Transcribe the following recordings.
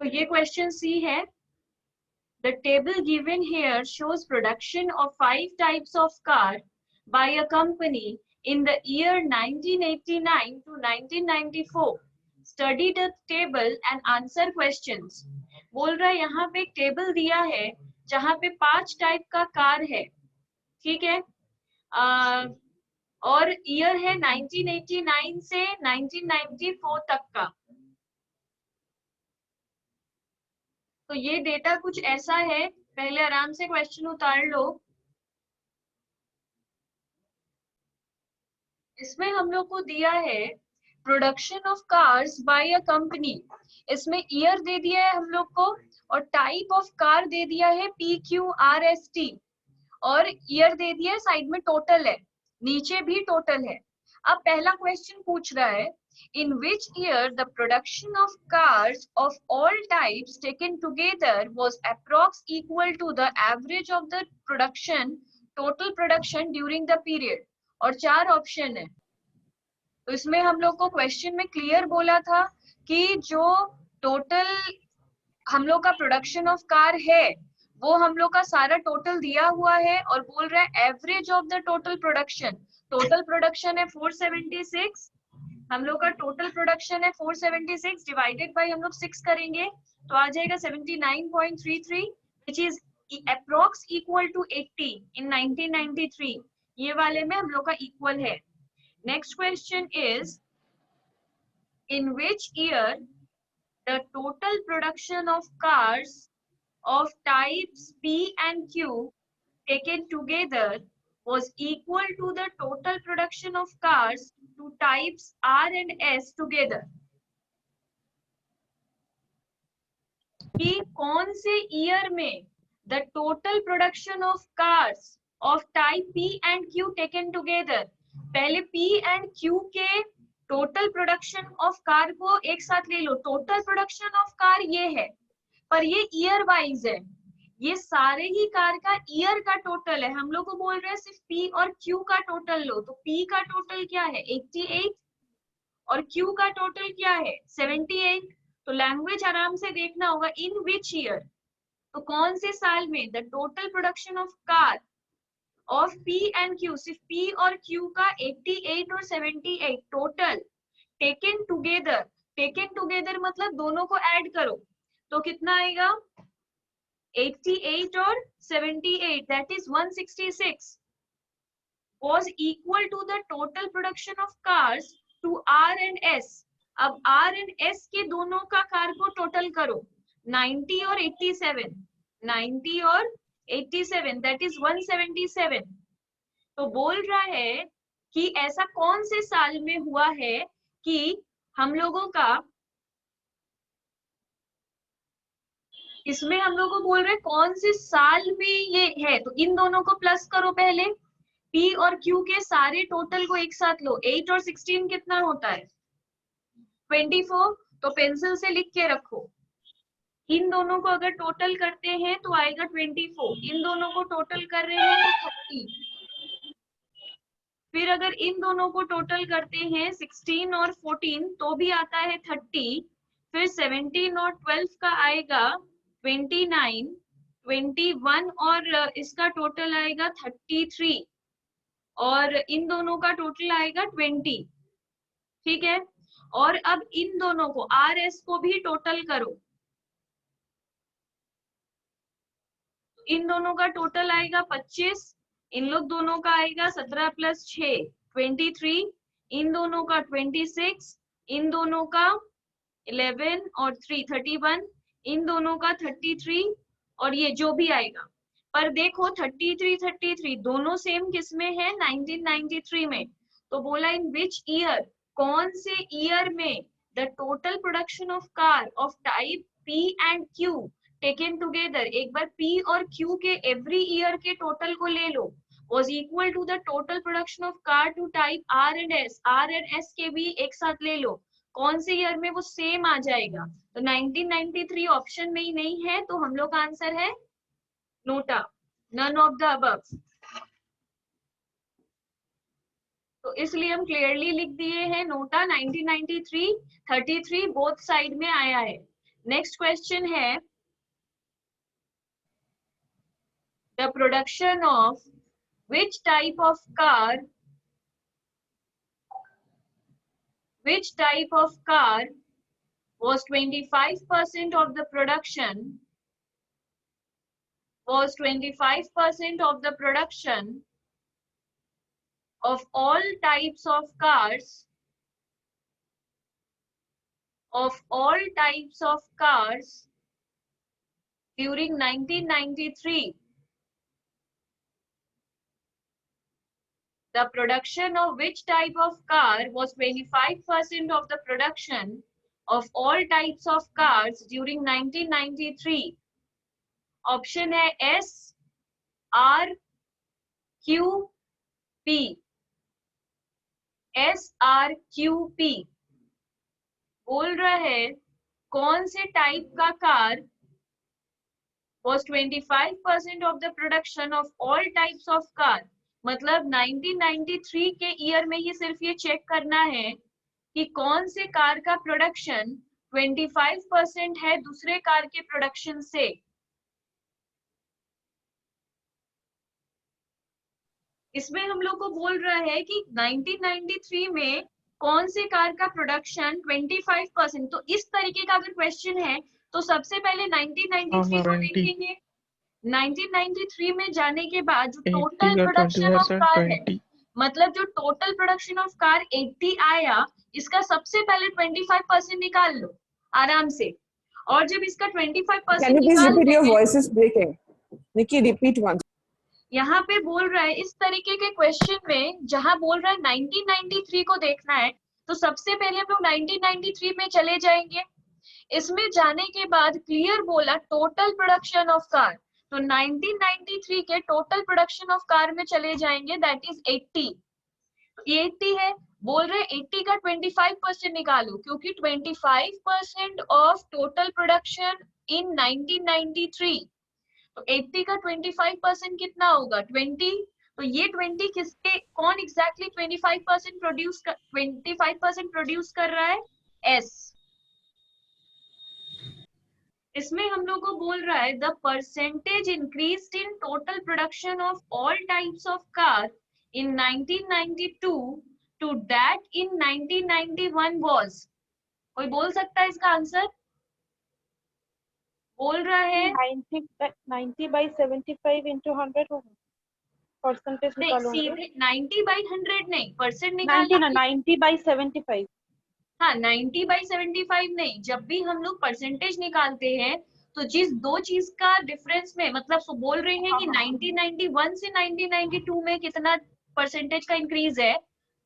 तो ये क्वेश्चन सी है। The table given here shows production of 5 types of car by a company in the year 1989 to 1994. Study the table and answer questions. बोल रहा है यहाँ पे एक टेबल दिया है जहाँ पे 5 टाइप का कार है, ठीक है। और ईयर है 1989 से 1994 तक का। तो ये डेटा कुछ ऐसा है, पहले आराम से क्वेश्चन उतार लो। इसमें हम लोग को दिया है production of cars by a company. इसमें ईयर दे दिया है हम लोग को और टाइप ऑफ कार दे दिया है PQRST और ईयर दे दिया है, साइड में टोटल है, नीचे भी टोटल है। अब पहला क्वेश्चन पूछ रहा है in which year the production of cars of all types taken together was approx equal to the average of the production total production during the period। और 4 ऑप्शन है। तो इसमें हम लोग को क्वेश्चन में क्लियर बोला था कि जो टोटल हम लोग का प्रोडक्शन ऑफ कार है वो हम लोग का सारा टोटल दिया हुआ है और बोल रहा है average of the total production. Total production है 476, हम लोग का टोटल प्रोडक्शन है 476 डिवाइडेड बाय हम लोग 6 करेंगे तो आ जाएगा 79.33 which is approx equal to 80 in 1993। ये वाले में हम लोग का इक्वल है। Next question is in which year the total production of cars of types P and Q taken together was equal to the total production of cars to types R and S together। कि कौन से year में the total production of cars of type P and Q taken together, पहले P and Q के total production of car को एक साथ ले लो। टोटल प्रोडक्शन ऑफ कार ये है पर ये ईयर वाइज है, ये सारे ही कार का ईयर का टोटल है। हम लोग को बोल रहे हैं सिर्फ P और Q का टोटल लो, तो P का टोटल क्या है 88 और Q का टोटल क्या है 78। तो लैंग्वेज आराम से देखना होगा इन विच ईयर, तो कौन से साल में the total production of car of P and Q, सिर्फ P और Q का 88 और 78 total taken together. Taken together मतलब दोनों को ऐड करो तो कितना आएगा 88 और 78 that is 166 was equal to the total production of cars to R and S। अब R and S के दोनों का कार को टोटल करो 90 और 87, 90 और 87 that is 177। तो बोल रहा है कि ऐसा कौन से साल में हुआ है कि हम लोगों का, इसमें हम लोग को बोल रहे हैं कौन से साल में ये है, तो इन दोनों को प्लस करो पहले। P और Q के सारे टोटल को एक साथ लो, 8 और 16 कितना होता है 24, तो पेंसिल से लिख के रखो। इन दोनों को अगर टोटल करते हैं तो आएगा 24, इन दोनों को टोटल कर रहे हैं तो 30, फिर अगर इन दोनों को टोटल करते हैं 16 और 14 तो भी आता है 30, फिर 17 और 12 का आएगा 29, 21 और इसका टोटल आएगा 33 और इन दोनों का टोटल आएगा 20, ठीक है। और अब इन दोनों को आर एस को भी टोटल करो, इन दोनों का टोटल आएगा 25, इन लोग दोनों का आएगा 17 प्लस 6 23, इन दोनों का 26, इन दोनों का 11 और 3 31, इन दोनों का 33 और ये जो भी आएगा। पर देखो 33 दोनों सेम किस में है 1993 में। तो बोला इन विच ईयर, कौन से ईयर में the total production of car of type P and Q taken together, एक बार P और Q के एवरी ईयर के टोटल को ले लो, was equal to the total production of car to type R and S, R and S के भी एक साथ ले लो, कौन से ईयर में वो सेम आ जाएगा। तो 1993 ऑप्शन में ही नहीं है, तो हम लोग का आंसर है NOTA, none of the above. तो इसलिए हम क्लियरली लिख दिए हैं नोटा 1993, 33 बोथ साइड में आया है। नेक्स्ट क्वेश्चन है the production of which type of car was 25% of the production of all types of cars during 1993. The production of which type of car was 25% of the production of all types of cars during 1993? Option है S, R, Q, P. SRQP बोल रहा है कौन से type का car was 25% of the production of all types of car. मतलब 1993 के year में ही सिर्फ ये चेक करना है कि कौन से कार का प्रोडक्शन 25% है दूसरे कार के प्रोडक्शन से. इसमें हम लोग को बोल रहा है कि 1993 में कौन से कार का प्रोडक्शन 25%. तो इस तरीके का अगर क्वेश्चन है तो सबसे पहले 1993 को देखेंगे. 1993 में जाने के बाद जो टोटल प्रोडक्शन ऑफ कार है, मतलब जो टोटल प्रोडक्शन ऑफ कार 80 आया, इसका सबसे पहले 25% निकाल लो आराम से. और जब इसका 25% निकाल यहाँ पे बोल रहा है इस तरीके के क्वेश्चन में जहां बोल रहा है 1993 को देखना है, तो सबसे पहले हम लोग 1993 में चले जाएंगे. इसमें जाने के बाद क्लियर बोला टोटल प्रोडक्शन ऑफ कार, तो 1993 के टोटल प्रोडक्शन ऑफ कार में चले जाएंगे, दैट इज 80. 80 है, बोल रहे 80 का 25% निकालो, क्योंकि 25% ऑफ टोटल प्रोडक्शन इन 1993, तो 80 का 25% कितना होगा 20. तो ये 20 किसके कौन एग्जैक्टली 25% प्रोड्यूस कर रहा है? S. इसमें हम लोग को बोल रहा है the percentage increase in total production of all types of car in 1992 to that in 1991 was. कोई बोल सकता है इसका आंसर? बोल रहा है 90 by 75 into 100 होगा. परसेंटेज निकालोगे. सीधे 90 by 100 नहीं, परसेंट निकालना. 90 by 75. हाँ, 90 by 75 नहीं. जब भी हम लोग परसेंटेज निकालते हैं तो जिस दो चीज का डिफरेंस में, मतलब बोल रहे हैं कि 1991 से 1992 में कितना परसेंटेज का इंक्रीज है,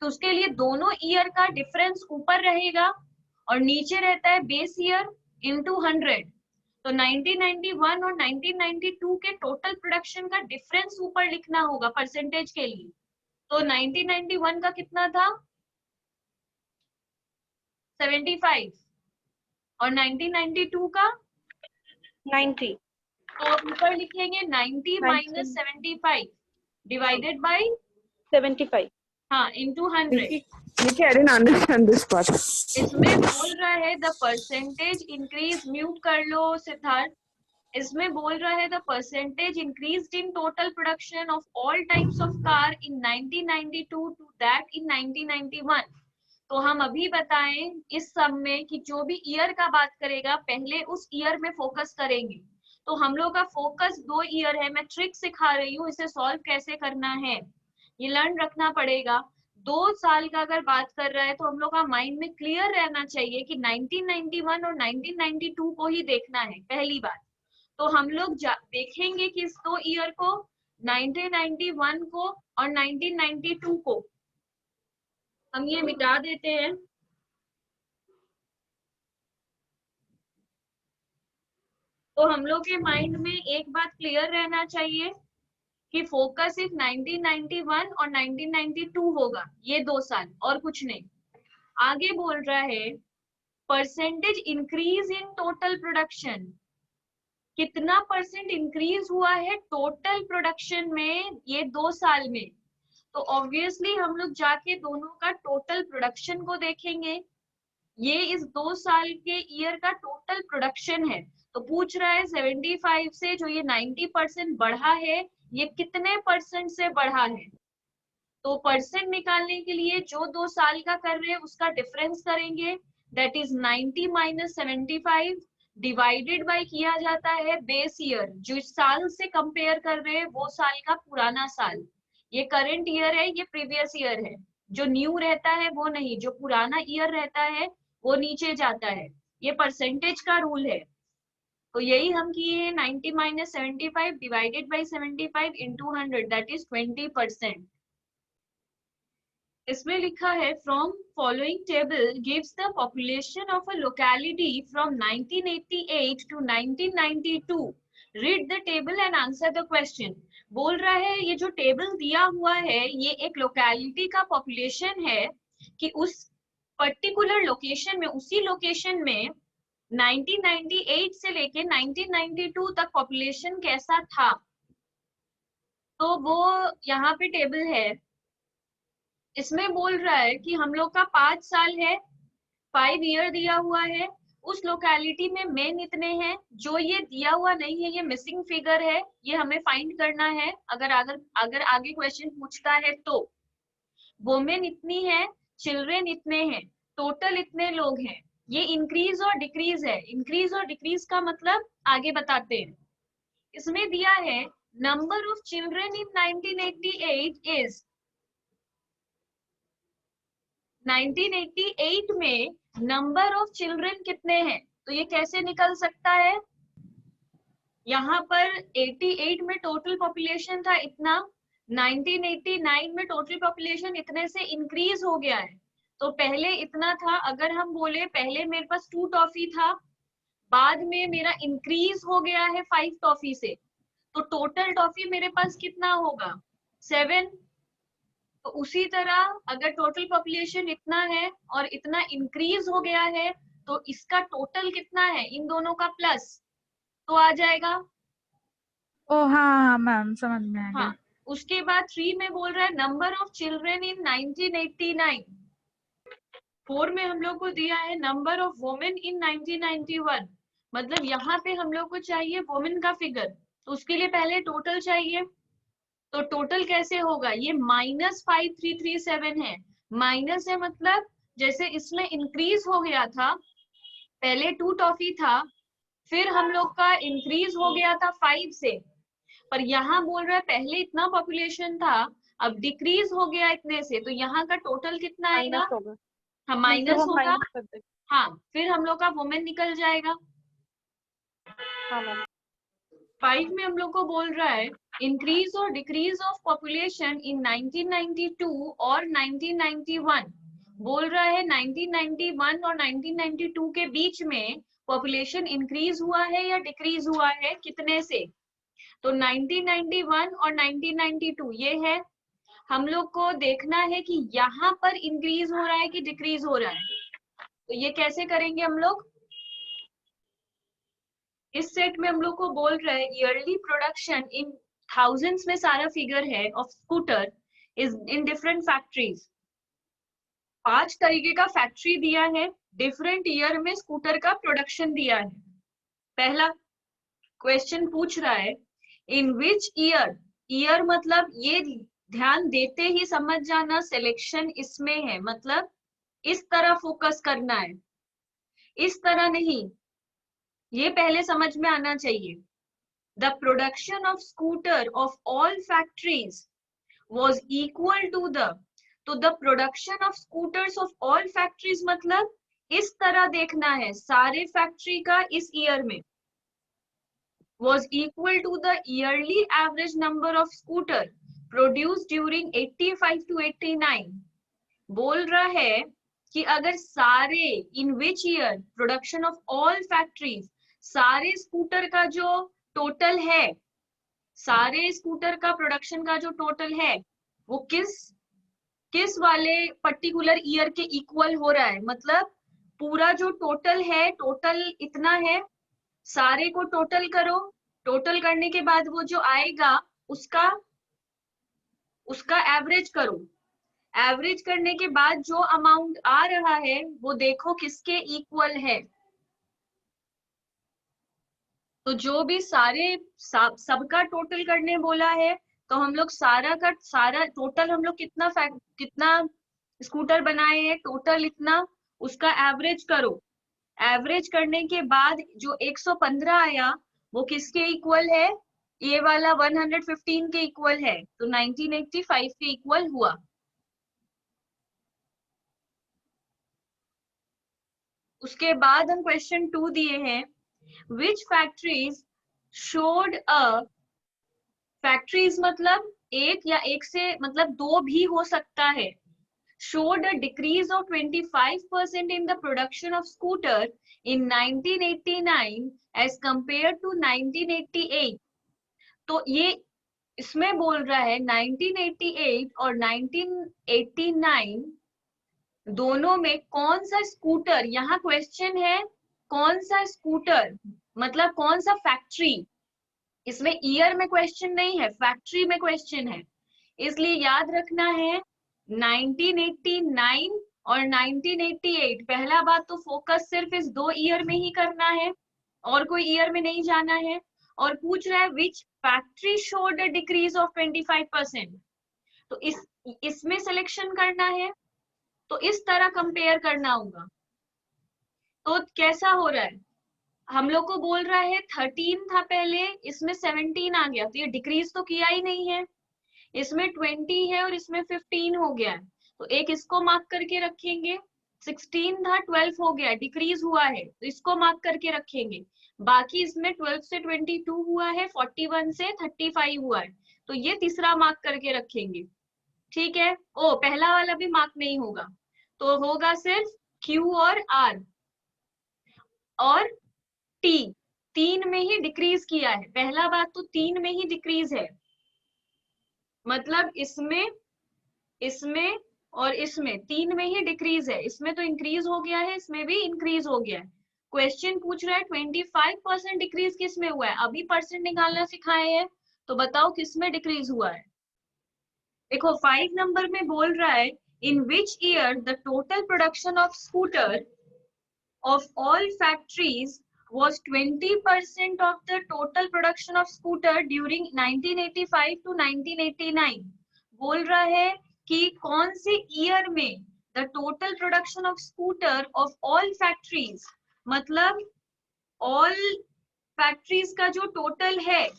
तो उसके लिए दोनों ईयर का डिफरेंस ऊपर रहेगा और नीचे रहता है बेस ईयर इंटू 100. तो 1991 और 1992 के टोटल प्रोडक्शन का डिफरेंस ऊपर लिखना होगा परसेंटेज के लिए. तो 1991 का कितना था 75 और 1992 का 90. तो ऊपर लिखेंगे 90 माइनस 75 डिवाइडेड बाय 75. हाँ into 100. Nikki, I didn't understand this part. इसमें बोल रहा है द परसेंटेज इंक्रीज, म्यूट कर लो सिद्धार्थ. इसमें बोल रहा है the percentage increase in total production of all types of car in 1992 to that in 1991. तो हम अभी बताएं इस सब में कि जो भी ईयर का बात करेगा पहले उस ईयर में फोकस करेंगे. तो हम लोग का फोकस 2 ईयर है. मैं ट्रिक सिखा रही हूँ, इसे सॉल्व कैसे करना है ये लर्न रखना पड़ेगा. 2 साल का अगर बात कर रहा है तो हम लोग का माइंड में क्लियर रहना चाहिए कि 1991 और 1992 को ही देखना है पहली बात. तो हम लोग देखेंगे कि इस 2 ईयर को, 1991 को और 1992 को. हम ये मिटा देते हैं. तो हम लोग के माइंड में एक बात क्लियर रहना चाहिए कि फोकस सिर्फ 1991 और 1992 होगा, ये 2 साल और कुछ नहीं. आगे बोल रहा है percentage increase in total production, कितना परसेंट इंक्रीज हुआ है टोटल प्रोडक्शन में ये 2 साल में. तो ऑब्वियसली हम लोग जाके दोनों का टोटल प्रोडक्शन को देखेंगे. ये इस 2 साल के ईयर का टोटल टोटल प्रोडक्शन है। तो पूछ रहा है 75 से जो ये 90% बढ़ा है, ये कितने परसेंट से बढ़ा है। तो परसेंट निकालने के लिए जो 2 साल का कर रहे हैं उसका डिफरेंस करेंगे, that is 90 minus 75 divided by किया जाता है बेस ईयर, जो इस साल से कंपेयर कर रहे हैं वो साल का पुराना साल। ये करंट ईयर है, ये प्रीवियस ईयर है। जो न्यू रहता है वो नहीं, जो पुराना ईयर रहता है वो नीचे जाता है। ये परसेंटेज का रूल है। तो यही हम किए हैं, 90 minus 75 divided by 75 into 100, that is 20%। इसमें लिखा है from following table gives the population of a locality from 1988 to 1992। Read the table and answer the question. बोल रहा है ये जो टेबल दिया हुआ है ये एक लोकेलिटी का पॉपुलेशन है कि उस पर्टिकुलर लोकेशन में, उसी लोकेशन में 1998 से लेके 1992 तक पॉपुलेशन कैसा था। तो वो यहाँ पे टेबल है। इसमें बोल रहा है कि हम लोग का 5 साल है, 5 ईयर दिया हुआ है, उस लोकेलिटी में मेन इतने हैं। जो ये दिया हुआ नहीं है, ये मिसिंग फिगर है, ये हमें फाइंड करना है। अगर आगे क्वेश्चन पूछता है तो वुमेन इतनी है, चिल्ड्रेन इतने हैं, टोटल इतने लोग हैं। ये इंक्रीज और डिक्रीज है। इंक्रीज और डिक्रीज का मतलब आगे बताते हैं। इसमें दिया है number of children in 1988 is 1988 में नंबर ऑफ चिल्ड्रेन कितने हैं। तो ये कैसे निकल सकता है, यहाँ पर 88 में टोटल पॉपुलेशन था इतना, 1989 में टोटल पॉपुलेशन इतने से इंक्रीज हो गया है। तो पहले इतना था, अगर हम बोले पहले मेरे पास 2 टॉफी था, बाद में मेरा इंक्रीज हो गया है 5 टॉफी से, तो टोटल टॉफी मेरे पास कितना होगा, 7। तो उसी तरह अगर टोटल पॉपुलेशन इतना है और इतना इंक्रीज हो गया है तो इसका टोटल कितना है, इन दोनों का प्लस तो आ जाएगा। ओ हाँ मैम, समझ में आ गया। हाँ, उसके बाद 3 में बोल रहा है नंबर ऑफ चिल्ड्रेन इन 1989। 4 में हम लोग को दिया है नंबर ऑफ वुमेन इन 1991। मतलब यहाँ पे हम लोग को चाहिए वुमेन का फिगर, तो उसके लिए पहले टोटल चाहिए। तो टोटल कैसे होगा, ये -5337 है। माइनस है मतलब जैसे इसमें इंक्रीज हो गया था, पहले 2 टॉफी था, फिर हम लोग का इंक्रीज हो गया था 5 से, पर यहाँ बोल रहा है पहले इतना पॉपुलेशन था, अब डिक्रीज हो गया इतने से, तो यहाँ का टोटल कितना आएगा, माइनस होगा। हाँ माइनस होगा। माइनस कर देंगे। हाँ, फिर हम लोग का वुमेन निकल जाएगा। हाँ मैम। 5 में हम लोग को बोल रहा है इंक्रीज और डिक्रीज ऑफ पॉपुलेशन इन 1992 और 1991। बोल रहा है 1991 और 1992 के बीच में पॉपुलेशन इंक्रीज हुआ है या डिक्रीज हुआ है, कितने से। तो 1991 और 1992 ये है। हम लोग को देखना है कि यहाँ पर इंक्रीज हो रहा है कि डिक्रीज हो रहा है। तो ये कैसे करेंगे हम लोग, इस सेट में हम लोग को बोल रहे हैं ईयरली प्रोडक्शन इन थाउजेंड्स में सारा फिगर है of scooter is in different factories. 5 तरीके का फैक्ट्री दिया है, डिफरेंट ईयर में स्कूटर का प्रोडक्शन दिया है। पहला क्वेश्चन पूछ रहा है इन विच ईयर, ईयर मतलब ये ध्यान देते ही समझ जाना सिलेक्शन इसमें है, मतलब इस तरह फोकस करना है, इस तरह नहीं, ये पहले समझ में आना चाहिए। The production of scooter of all factories was equal to the, तो the production of scooters of all factories मतलब इस तरह देखना है, सारे फैक्ट्री का इस ईयर में, was equal to the yearly average number of scooter produced during 85 to 89। बोल रहा है कि अगर सारे in which year production of all factories, सारे स्कूटर का जो टोटल है, सारे स्कूटर का प्रोडक्शन का जो टोटल है वो किस वाले पर्टिकुलर ईयर के इक्वल हो रहा है। मतलब पूरा जो टोटल है, टोटल इतना है, सारे को टोटल करो, टोटल करने के बाद वो जो आएगा उसका एवरेज करो, एवरेज करने के बाद जो अमाउंट आ रहा है वो देखो किसके इक्वल है। तो जो भी सबका टोटल करने बोला है, तो हम लोग सारा का सारा टोटल हम लोग कितना स्कूटर बनाए हैं टोटल इतना, उसका एवरेज करो। एवरेज करने के बाद जो 115 आया वो किसके इक्वल है? ये वाला 115 के इक्वल है, तो 1985 के इक्वल हुआ। उसके बाद हम क्वेश्चन 2 दिए हैं, विच फैक्ट्रीज शोड अ, फैक्ट्रीज मतलब एक या एक से मतलब दो भी हो सकता है, showed a decrease of 25% in the production of scooter in 1989 as compared to 1988। तो ये इसमें बोल रहा है 1988 और 1989 दोनों में कौन सा स्कूटर, यहाँ क्वेश्चन है कौन सा स्कूटर मतलब कौन सा फैक्ट्री, इसमें ईयर में क्वेश्चन नहीं है, फैक्ट्री में क्वेश्चन है। इसलिए याद रखना है 1989 और 1988। पहला बात तो फोकस सिर्फ इस 2 ईयर में ही करना है और कोई ईयर में नहीं जाना है। और पूछ रहा है which factory showed a decrease of 25%, तो इसमें सिलेक्शन करना है, तो इस तरह कंपेयर करना होगा। तो कैसा हो रहा है, हम लोग को बोल रहा है 13 था पहले, इसमें 17 आ गया, तो ये डिक्रीज तो किया ही नहीं है। इसमें 20 है और इसमें 15 हो गया है, तो एक इसको मार्क करके रखेंगे। 16 था 12 हो गया, डिक्रीज हुआ है, तो इसको मार्क करके रखेंगे। बाकी इसमें 12 से 22 हुआ है, 41 से 35 हुआ है, तो ये तीसरा मार्क करके रखेंगे। ठीक है, ओ पहला वाला भी मार्क नहीं होगा, तो होगा सिर्फ Q और R और T, 3 में ही डिक्रीज किया है। पहला बात तो 3 में ही डिक्रीज है, मतलब इसमें और इसमें 3 में ही डिक्रीज है, इसमें तो इंक्रीज हो गया है, इसमें भी इंक्रीज हो गया है। क्वेश्चन पूछ रहा है 25% डिक्रीज किस में हुआ है, अभी परसेंट निकालना सिखाए हैं, तो बताओ किस में डिक्रीज हुआ है। देखो 5 नंबर में बोल रहा है in which year the total production of scooter of all factories was 20% of the total production of scooter during 1985 to 1989। बोल रहा है कि कौन से ईयर में the total production of scooter of all factories, मतलब all factories का जो total है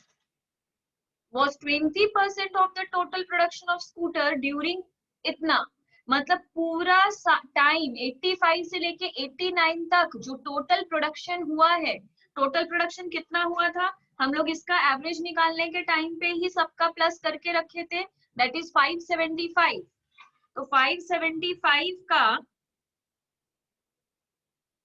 was 20% of the total production of scooter during इतना, मतलब पूरा टाइम 85 से लेके 89 तक जो टोटल प्रोडक्शन हुआ है, टोटल प्रोडक्शन कितना हुआ था, हम लोग इसका एवरेज निकालने के टाइम पे ही सबका प्लस करके रखे थे, दैट इज 575। तो 575 का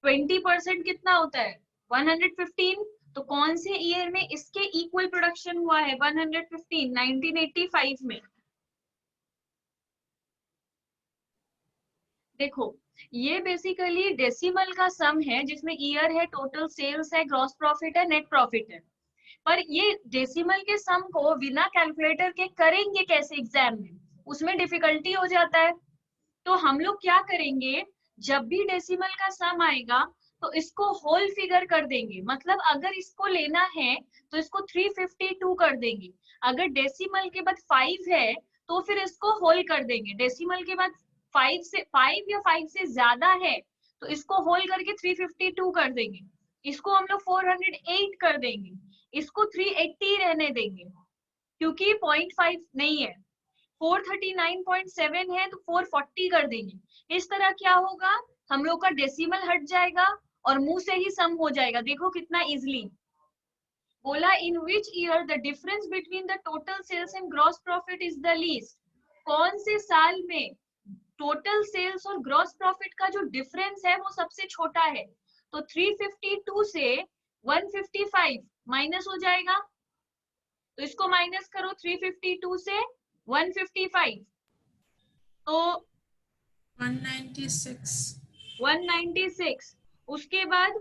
20% कितना होता है 115, तो कौन से ईयर में इसके इक्वल प्रोडक्शन हुआ है 115, 1985 में। देखो ये बेसिकली डेसिमल का सम है, जिसमें ईयर है, टोटल सेल्स है, ग्रॉस प्रॉफिट है, नेट प्रॉफिट है। पर ये डेसिमल के सम को बिना कैलकुलेटर के करेंगे कैसे एग्जाम में, उसमें डिफिकल्टी हो जाता है। तो हम लोग क्या करेंगे, जब भी डेसिमल का सम आएगा तो इसको होल फिगर कर देंगे, मतलब अगर इसको लेना है तो इसको 352 कर देंगे, अगर डेसिमल के बाद 5 है तो फिर इसको होल कर देंगे, डेसिमल के बाद 5 या 5 से ज्यादा है तो इसको होल करके 352 कर देंगे, इसको हम लोग 408 कर देंगे, इसको 380 रहने देंगे क्योंकि 0.5 नहीं है, 439.7 है तो 440 कर देंगे। इस तरह क्या होगा, हम लोग का डेसिमल हट जाएगा और मुंह से ही सम हो जाएगा। देखो कितना इजिली बोला, in which year the difference between the total sales and gross profit is the least, कौन से साल में टोटल सेल्स और ग्रॉस प्रॉफिट का जो डिफरेंस है वो सबसे छोटा है। तो 352 से 155 माइनस हो जाएगा, तो इसको माइनस करो 352 से 155, तो 196। उसके बाद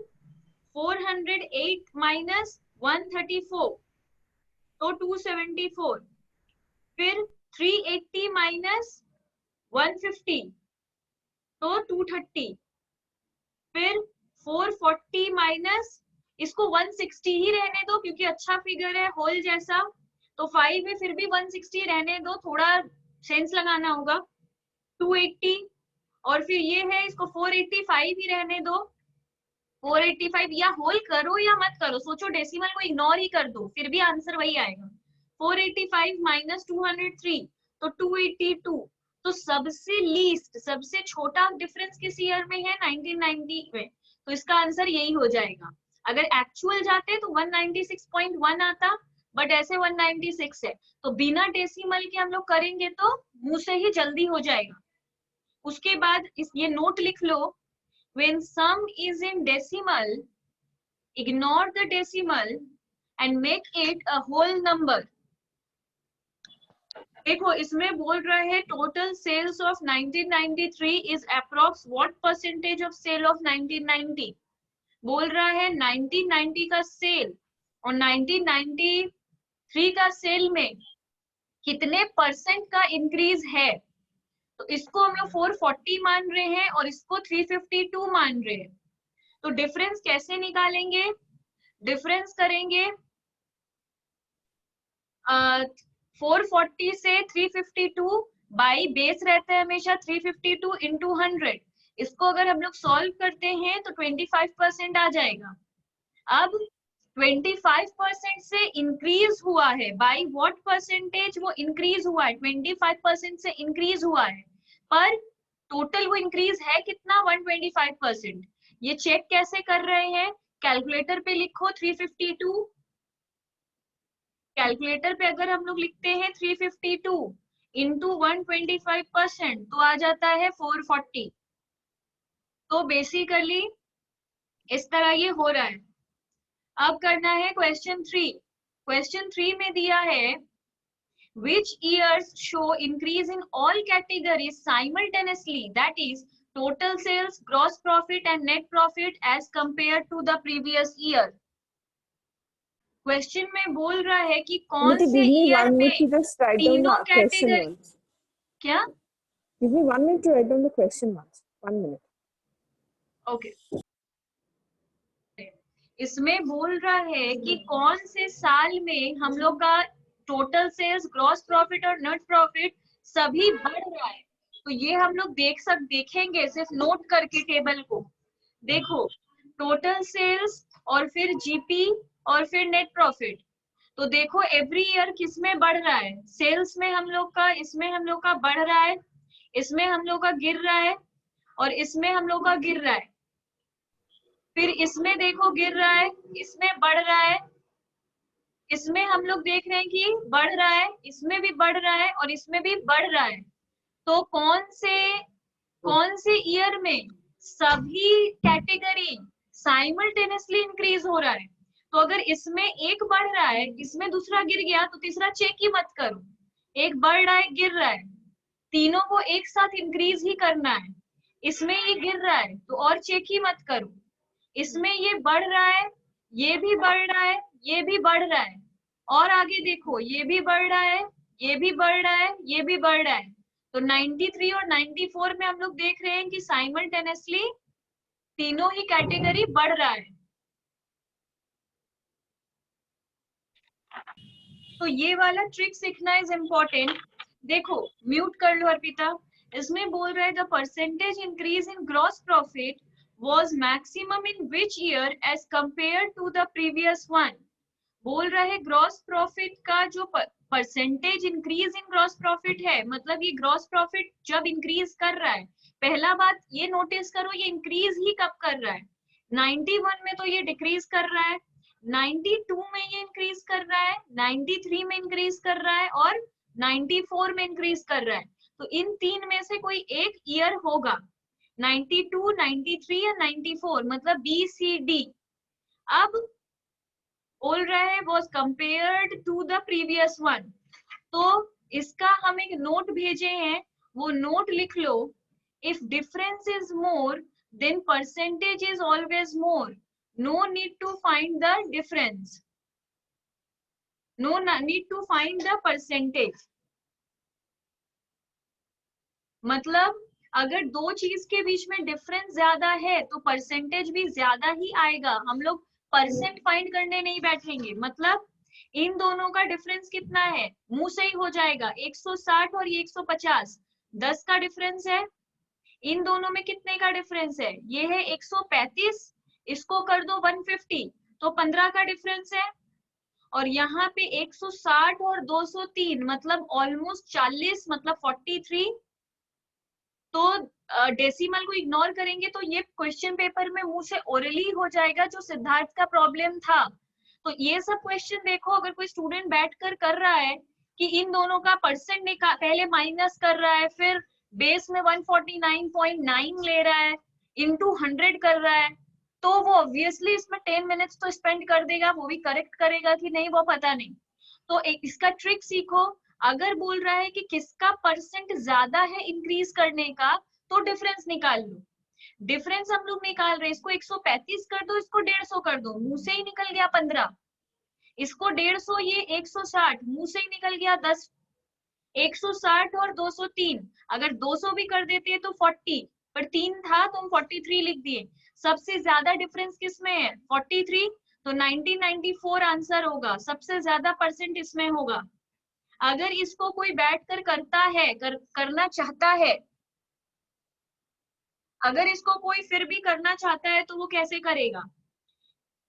408 माइनस 134 तो 274, फिर 380 माइनस 150 तो 230, फिर 440 माइनस इसको 160 ही रहने दो क्योंकि अच्छा फिगर है होल जैसा, तो 5 है फिर भी 160 रहने दो, थोड़ा सेंस लगाना होगा। 280 और फिर ये है, इसको 485 ही रहने दो। 485 या होल करो या मत करो, सोचो डेसिमल को इग्नोर ही कर दो, फिर भी आंसर वही आएगा। 485 माइनस 203 तो 282। तो सबसे लीस्ट, सबसे छोटा डिफरेंस किस ईयर में है? 1990 में। तो इसका आंसर यही हो जाएगा। अगर एक्चुअल जाते तो 196.1 आता, बट ऐसे 196 है, तो बिना डेसिमल के हम लोग करेंगे तो मुंह से ही जल्दी हो जाएगा। उसके बाद ये नोट लिख लो, when sum is in decimal, ignore the decimal and make it a whole number. देखो इसमें बोल रहा है total sales of 1993 is approx what percentage of sale of 1990। बोल रहा है 1990 का सेल और 1993 का सेल में कितने परसेंट का इंक्रीज है। तो इसको हम लोग 440 मान रहे हैं और इसको 352 मान रहे हैं। तो डिफरेंस कैसे निकालेंगे? डिफरेंस करेंगे 440 से 352 बाई बेस रहता है हमेशा 352 इंटू 100। इसको अगर हम लोग सॉल्व करते हैं तो 25% आ जाएगा। अब 25% से इंक्रीज हुआ है, बाई व्हाट परसेंटेज वो इंक्रीज हुआ है? 25% से इंक्रीज हुआ है, पर टोटल वो इंक्रीज है कितना? 125%। ये चेक कैसे कर रहे हैं? कैलकुलेटर पे लिखो 352। कैलकुलेटर पे अगर हम लोग लिखते हैं 352 इंटू 125% तो आ जाता है 440। तो बेसिकली इस तरह ये हो रहा है। अब करना है क्वेश्चन 3। क्वेश्चन 3 में दिया है which years show increase in all categories simultaneously, that is total sales, gross profit and net profit as compared to the previous year। Question में बोल रहा है कि कौन से ईयर में तीनों कैटेगरी। क्या? Give me 1 minute to write down the question once. 1 minute. Okay इसमें बोल रहा है कि कौन से साल में हम लोग का टोटल सेल्स, ग्रॉस प्रॉफिट और नेट प्रॉफिट सभी बढ़ रहा है। तो ये हम लोग देखेंगे सिर्फ नोट करके टेबल को। देखो टोटल सेल्स और फिर जीपी और फिर नेट प्रॉफिट। तो देखो एवरी ईयर किस में बढ़ रहा है? सेल्स में हम लोग का, इसमें हम लोग का बढ़ रहा है, इसमें हम लोग का गिर रहा है और इसमें हम लोग का गिर रहा है। फिर इसमें देखो गिर रहा है, इसमें बढ़ रहा है, इसमें हम लोग देख रहे हैं कि बढ़ रहा है, इसमें भी बढ़ रहा है और इसमें भी बढ़ रहा है। तो कौन से ईयर में सभी कैटेगरी साइमल्टेनियसली इंक्रीज हो रहा है? तो अगर इसमें एक बढ़ रहा है, इसमें दूसरा गिर गया तो तीसरा चेक ही मत करो। एक बढ़ रहा है, गिर रहा है, तीनों को एक साथ इंक्रीज ही करना है। इसमें ये गिर रहा है तो और चेक ही मत करो। इसमें ये बढ़ रहा है, ये भी बढ़ रहा है, ये भी बढ़ रहा है, और आगे देखो ये भी बढ़ रहा है, ये भी बढ़ रहा है, ये भी बढ़ रहा है। तो 93 और 94 में हम लोग देख रहे हैं कि साइमल्टेनियसली तीनों ही कैटेगरी बढ़ रहा है। तो ये वाला ट्रिक सीखना इज इम्पोर्टेंट। देखो म्यूट कर लो अर्पिता। इसमें बोल रहा है the percentage increase in gross profit was maximum in which year as compared to the previous one। बोल रहा है ग्रॉस प्रॉफिट का जो परसेंटेज इंक्रीज इन ग्रॉस प्रॉफिट है, मतलब ये ग्रॉस प्रॉफिट जब इंक्रीज कर रहा है, पहला बात ये नोटिस करो ये इंक्रीज ही कब कर रहा है? 91 में तो ये डिक्रीज कर रहा है, 92 में ये इंक्रीज कर रहा है, 93 में इंक्रीज कर रहा है और 94 में इंक्रीज कर रहा है। तो इन तीन में से कोई एक ईयर होगा, 92, 93 या 94, मतलब बी सी डी। अब बोल रहा है was compared to the previous one। तो इसका हम एक नोट भेजे हैं, वो नोट लिख लो। if difference is more then percentage is always more, no need to find the difference, no need to find the percentage। मतलब अगर दो चीज के बीच में डिफरेंस ज्यादा है तो परसेंटेज भी ज्यादा ही आएगा। हम लोग परसेंट फाइंड करने नहीं बैठेंगे, मतलब इन दोनों का डिफरेंस कितना है, मुंह से ही हो जाएगा, 160 और ये 150, 10 का डिफरेंस है। इन दोनों में कितने का डिफरेंस है, ये है 135, इसको कर दो 150, तो 15 का डिफरेंस है। और यहाँ पे 160 और 203 मतलब ऑलमोस्ट 40, मतलब 43। तो डेसिमल को इग्नोर करेंगे तो ये क्वेश्चन पेपर में मुंह से ओरली हो जाएगा, जो सिद्धार्थ का प्रॉब्लम था। तो ये सब क्वेश्चन देखो, अगर कोई स्टूडेंट बैठकर कर रहा है कि इन दोनों का परसेंट पहले माइनस कर रहा है, फिर बेस में 149.9 ले रहा है, इनटू 100 कर रहा है, तो वो ऑब्वियसली इसमें 10 मिनट्स तो स्पेंड कर देगा, वो भी करेक्ट करेगा कि नहीं वो पता नहीं। तो इसका ट्रिक सीखो, अगर बोल रहा है कि किसका परसेंट ज्यादा है इंक्रीज करने का, तो डिफरेंस निकाल लो। डिफरेंस हम लोग निकाल रहे हैं, इसको 135 कर दो, इसको 150 कर दो, मुंह से ही निकल गया 15, इसको 150, ये 160, मुंह से ही निकल गया 10। 160 और 203, अगर 200 भी कर देते तो 40, पर 3 था तो हम 43 लिख दिए। सबसे ज्यादा डिफरेंस किसमें है, 43, तो 1994 आंसर होगा, सबसे ज्यादा परसेंट इसमें होगा। अगर इसको कोई बैठकर करता है, करना चाहता है, अगर इसको कोई फिर भी करना चाहता है तो वो कैसे करेगा,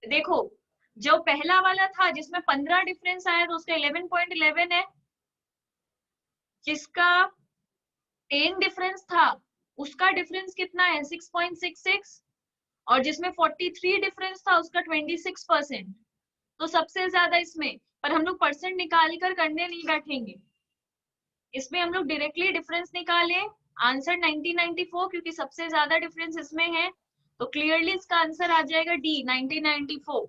देखो जो पहला वाला था जिसमें 15 डिफरेंस आया तो उसका 11.11 है, जिसका 10 डिफरेंस था उसका डिफरेंस कितना है 6.66, और जिसमें 43 डिफरेंस था उसका 26%। तो सबसे ज्यादा इसमें, पर हम लोग परसेंट निकाल कर करने नहीं बैठेंगे, इसमें हम लोग डायरेक्टली डिफरेंस निकाले, आंसर 1994, क्योंकि सबसे ज्यादा डिफरेंस इसमें है, तो क्लियरली इसका आंसर आ जाएगा डी 1994।